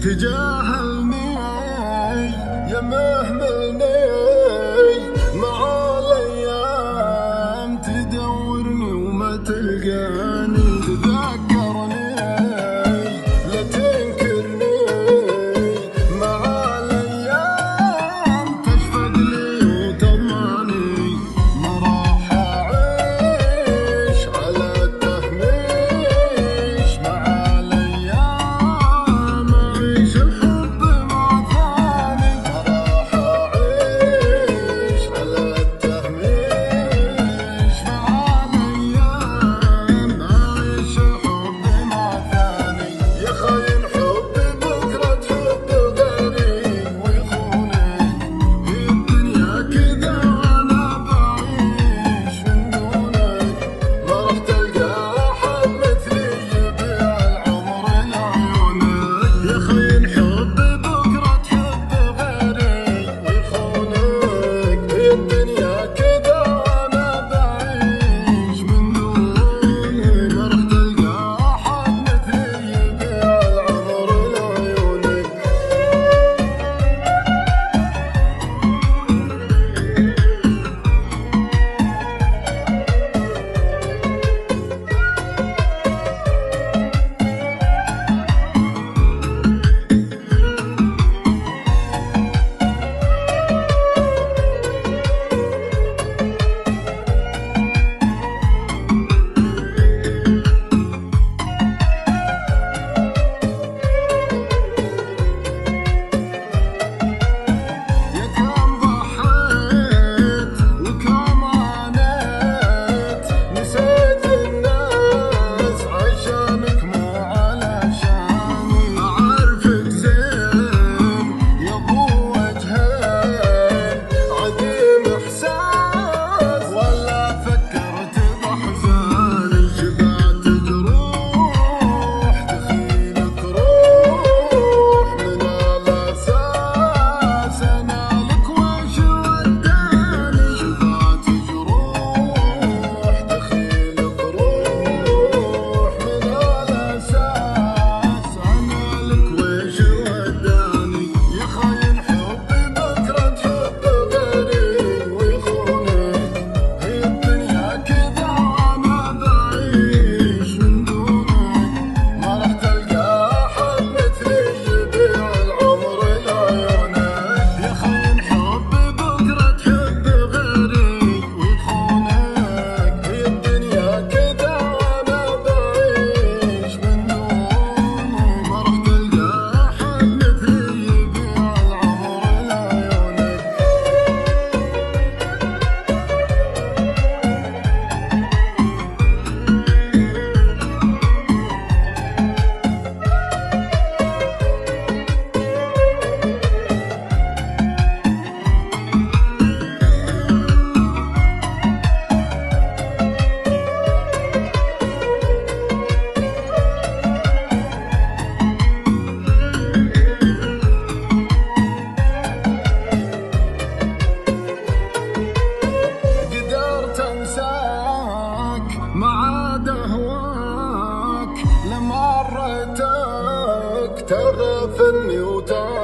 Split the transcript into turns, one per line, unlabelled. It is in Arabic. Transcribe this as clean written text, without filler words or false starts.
تجاهلني يا مهملني مع الايام تدورني وما تلقاني تذكرني لا تنكرني مع الايام تشفق لي وتضماني ما راح اعيش على التهميش مع الايام اعيش الحب مع ثاني ما راح اعيش على التهميش مع الايام اعيش الحب مع ثاني يا خاين حبي بكره حب غيري ويخوني هي الدنيا كذا وانا بعيش من دونك ما راح تلقى احد مثلي يبيع العمر لعيونك يا خاين حبي بكره حب غيري ويخونك هي الدنيا كذا وانا بعيش من دونك ما راح تلقى احد مثلي يبيع العمر لعيونك يا كم ضحيت وكم عانيت نسيت الناس عشانك مو علشاني أعرفك زين يا ابو وجهين عديم إحساس ولا فكرت بأحزاني شبعت جروح دخيلك روح من الأساس أنا لك وش وداني شبعت جروح دخيلك روح من الأساس أنا لك وش وداني يا خاين حبي بكرة حب غيري ويخونك هي الدنيا كذا وأنا بعيش من دونك ما راح تلقى أحد مثلي يبيع العمر لعيونك يا خاين حبي بكرة حب غيري ويخونك هي الدنيا كذا وأنا بعيش من دونك ما راح تلقى أحد مثلي يبيع العمر لعيونك قدرت انساك ما عاد اهواك لما ريتك تغفلني وتعب